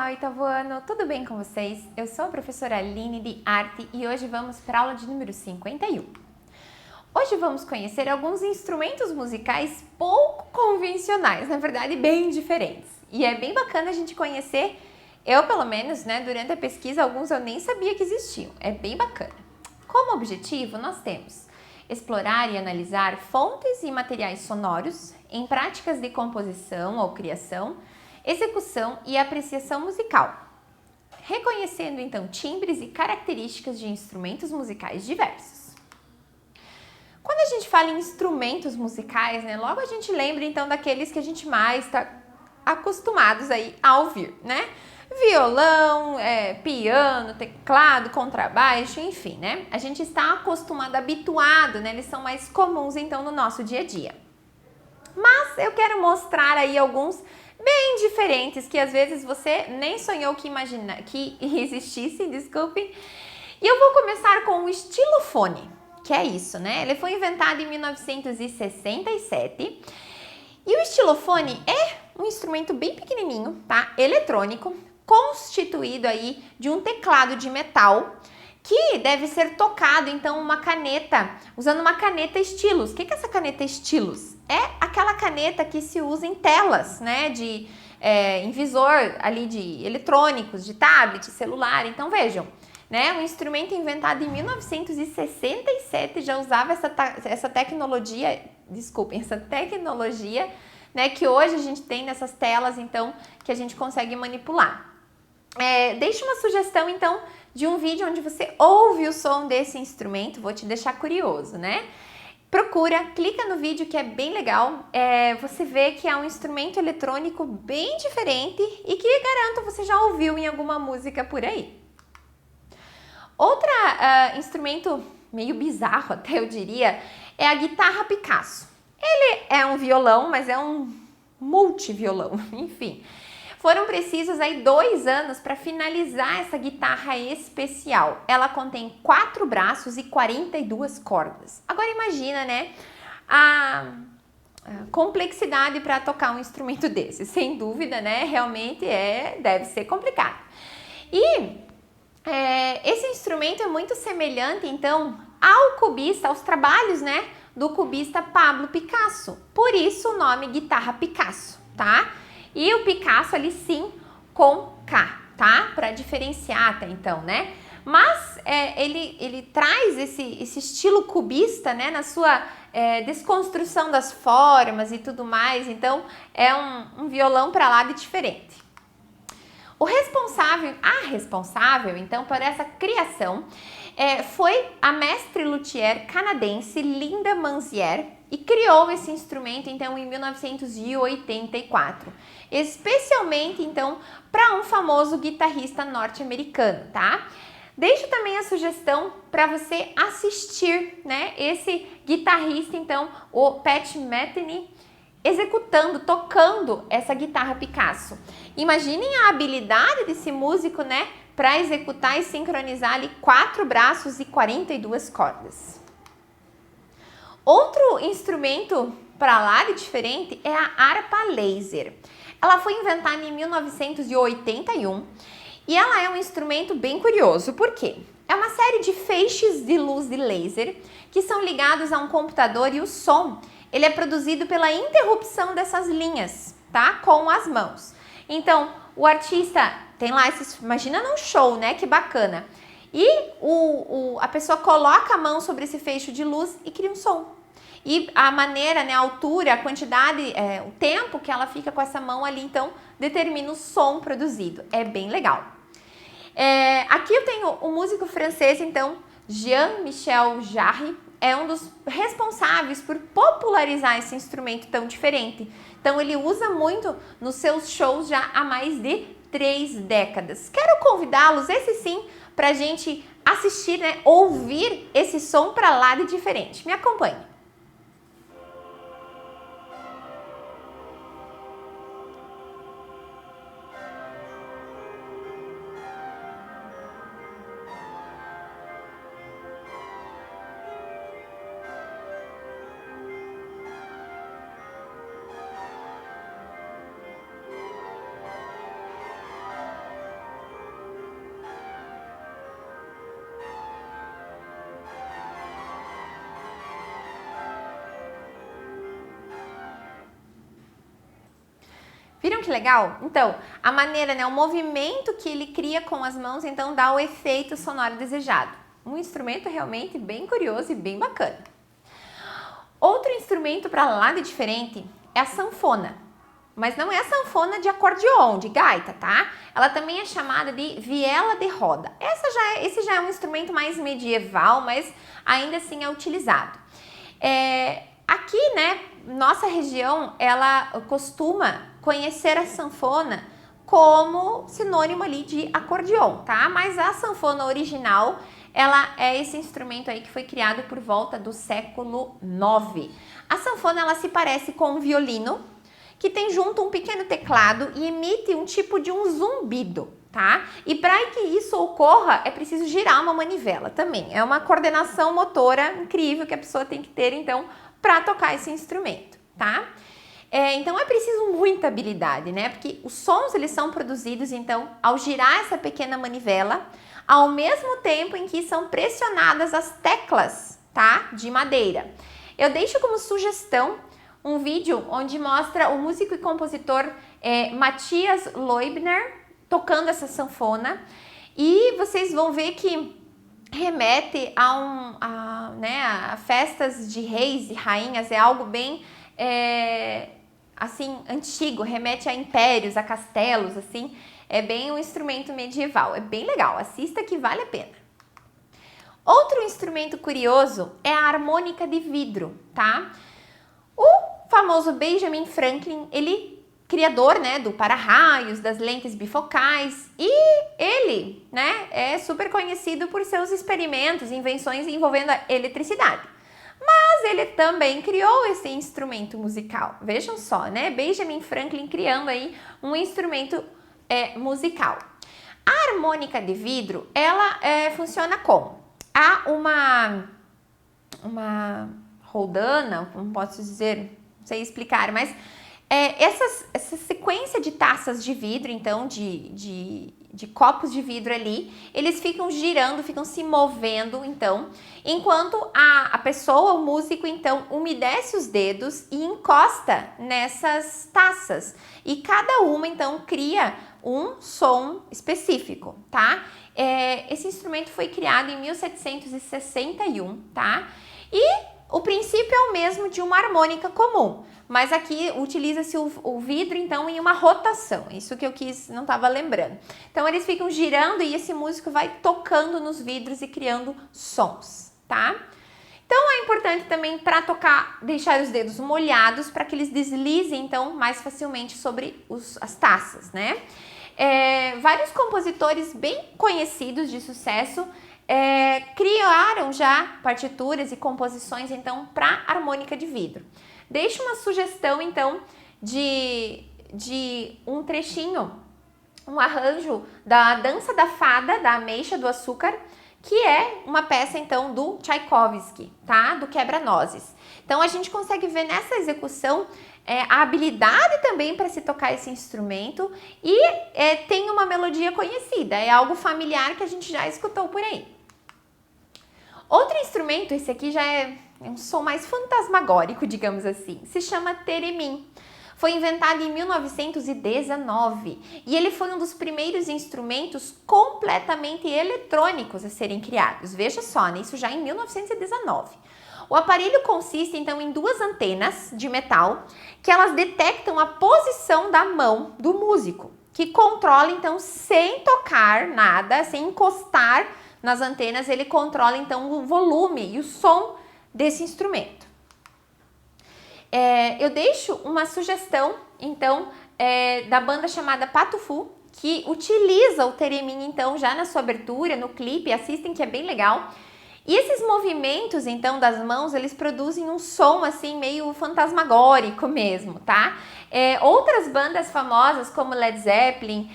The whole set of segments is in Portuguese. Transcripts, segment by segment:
pessoal, oitavo ano, tudo bem com vocês? Eu sou a professora Aline de Arte e hoje vamos para a aula de número 51. Hoje vamos conhecer alguns instrumentos musicais pouco convencionais, na verdade bem diferentes. E é bem bacana a gente conhecer, eu pelo menos, né, durante a pesquisa, alguns eu nem sabia que existiam, é bem bacana. Como objetivo, nós temos explorar e analisar fontes e materiais sonoros em práticas de composição ou criação, execução e apreciação musical, reconhecendo então timbres e características de instrumentos musicais diversos. Quando a gente fala em instrumentos musicais, né, logo a gente lembra então daqueles que a gente mais está acostumados aí a ouvir, né? Violão, piano, teclado, contrabaixo, enfim, né? A gente está acostumado, habituado, né? Eles são mais comuns então no nosso dia a dia. Mas eu quero mostrar aí alguns bem diferentes que às vezes você nem sonhou que existissem, desculpem. E eu vou começar com o estilofone, que é isso, né? Ele foi inventado em 1967 e o estilofone é um instrumento bem pequenininho, tá? Eletrônico, constituído aí de um teclado de metal que deve ser tocado, então, usando uma caneta stylus. O que é essa caneta stylus? É aquela caneta que se usa em telas, né, em visor ali de eletrônicos, de tablet, celular. Então, vejam, né, um instrumento inventado em 1967 já usava essa tecnologia, né, que hoje a gente tem nessas telas, então, que a gente consegue manipular. Deixe uma sugestão, então, de um vídeo onde você ouve o som desse instrumento, vou te deixar curioso, né? Procura, clica no vídeo que é bem legal, você vê que é um instrumento eletrônico bem diferente e que garanto você já ouviu em alguma música por aí. Outro instrumento meio bizarro até eu diria, é a guitarra Picasso. Ele é um violão, mas é um multiviolão, enfim. Foram precisos aí 2 anos para finalizar essa guitarra especial. Ela contém 4 braços e 42 cordas. Agora imagina, né, a complexidade para tocar um instrumento desse. Sem dúvida, né, realmente deve ser complicado. E esse instrumento é muito semelhante, então, aos trabalhos, né, do cubista Pablo Picasso. Por isso o nome guitarra Picasso, tá? E o Picasso ali sim com K, tá? Para diferenciar até então, né? Mas ele traz esse estilo cubista, né? Na sua desconstrução das formas e tudo mais. Então é um violão para lá de diferente. A responsável, então, por essa criação foi a mestre luthier canadense Linda Manzier e criou esse instrumento, então, em 1984, especialmente, então, para um famoso guitarrista norte-americano, tá? Deixo também a sugestão para você assistir, né, esse guitarrista, então, o Pat Metheny, tocando essa guitarra Picasso. Imaginem a habilidade desse músico, né, para executar e sincronizar ali 4 braços e 42 cordas. Outro instrumento para lá de diferente é a harpa laser. Ela foi inventada em 1981 e ela é um instrumento bem curioso. Por quê? É uma série de feixes de luz de laser que são ligados a um computador e o som ele é produzido pela interrupção dessas linhas, tá? Com as mãos. Então, o artista tem lá imagina num show, né? Que bacana. E a pessoa coloca a mão sobre esse feixe de luz e cria um som. E a maneira, né, a altura, a quantidade, o tempo que ela fica com essa mão ali, então, determina o som produzido. É bem legal. Aqui eu tenho o músico francês, então, Jean-Michel Jarre, é um dos responsáveis por popularizar esse instrumento tão diferente. Então, ele usa muito nos seus shows já há mais de 3 décadas. Quero convidá-los, esse sim, para a gente assistir, né, ouvir esse som para lá de diferente. Me acompanhe. Viram que legal? Então, a maneira, né, o movimento que ele cria com as mãos, então dá o efeito sonoro desejado. Um instrumento realmente bem curioso e bem bacana. Outro instrumento para lá de diferente é a sanfona. Mas não é a sanfona de acordeon, de gaita, tá? Ela também é chamada de viela de roda. Esse já é um instrumento mais medieval, mas ainda assim é utilizado. Aqui, né, nossa região, ela costuma conhecer a sanfona como sinônimo ali de acordeon, tá? Mas a sanfona original, ela é esse instrumento aí que foi criado por volta do século IX. A sanfona, ela se parece com um violino, que tem junto um pequeno teclado e emite um tipo de um zumbido, tá? E para que isso ocorra, é preciso girar uma manivela também. É uma coordenação motora incrível que a pessoa tem que ter, então, para tocar esse instrumento, tá? Então, é preciso muita habilidade, né? Porque os sons, eles são produzidos, então, ao girar essa pequena manivela, ao mesmo tempo em que são pressionadas as teclas, tá? De madeira. Eu deixo como sugestão um vídeo onde mostra o músico e compositor Matthias Leubner tocando essa sanfona, e vocês vão ver que remete a festas de reis e rainhas, é algo bem assim antigo, remete a impérios, a castelos, assim, é bem um instrumento medieval, é bem legal, assista que vale a pena. Outro instrumento curioso é a harmônica de vidro, tá? O famoso Benjamin Franklin, ele criador, né, do para-raios, das lentes bifocais, e ele, né, é super conhecido por seus experimentos, invenções envolvendo a eletricidade. Mas ele também criou esse instrumento musical. Vejam só, né, Benjamin Franklin criando aí um instrumento musical. A harmônica de vidro, ela funciona como? Há uma roldana, como posso dizer, não sei explicar, mas essa sequência de taças de vidro, então, de copos de vidro ali, eles ficam girando, ficam se movendo, então, enquanto a pessoa, o músico, então, umedece os dedos e encosta nessas taças. E cada uma, então, cria um som específico, tá? Esse instrumento foi criado em 1761, tá? E o princípio é o mesmo de uma harmônica comum, mas aqui utiliza-se o vidro, então, em uma rotação. Isso que eu não estava lembrando. Então, eles ficam girando e esse músico vai tocando nos vidros e criando sons, tá? Então, é importante também para tocar, deixar os dedos molhados para que eles deslizem, então, mais facilmente sobre as taças, né? Vários compositores bem conhecidos de sucesso criaram já partituras e composições, então, para harmônica de vidro. Deixo uma sugestão, então, de um trechinho, um arranjo da Dança da Fada, da Ameixa do Açúcar, que é uma peça, então, do Tchaikovsky, tá? Do Quebra-Nozes. Então, a gente consegue ver nessa execução a habilidade também para se tocar esse instrumento e tem uma melodia conhecida, é algo familiar que a gente já escutou por aí. Outro instrumento, esse aqui já é um som mais fantasmagórico, digamos assim, se chama theremin. Foi inventado em 1919 e ele foi um dos primeiros instrumentos completamente eletrônicos a serem criados. Veja só, né? Isso já em 1919. O aparelho consiste, então, em duas antenas de metal que elas detectam a posição da mão do músico, que controla, então, sem tocar nada, sem encostar nas antenas, ele controla, então, o volume e o som desse instrumento. Eu deixo uma sugestão, então, da banda chamada Patufu, que utiliza o theremin, então, já na sua abertura, no clipe, assistem que é bem legal. E esses movimentos, então, das mãos, eles produzem um som, assim, meio fantasmagórico mesmo, tá? Outras bandas famosas, como Led Zeppelin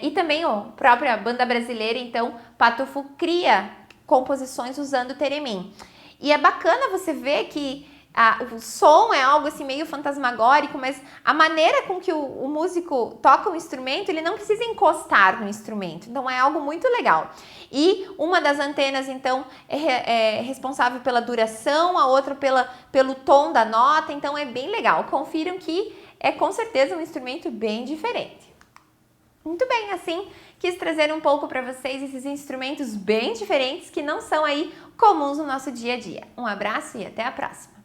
e também a própria banda brasileira, então, Patufu cria composições usando o theremin. E é bacana você ver que o som é algo assim meio fantasmagórico, mas a maneira com que o músico toca o instrumento, ele não precisa encostar no instrumento, então é algo muito legal. E uma das antenas, então, é responsável pela duração, a outra pelo tom da nota, então é bem legal. Confiram que é com certeza um instrumento bem diferente. Muito bem, assim, quis trazer um pouco para vocês esses instrumentos bem diferentes que não são aí comuns no nosso dia a dia. Um abraço e até a próxima!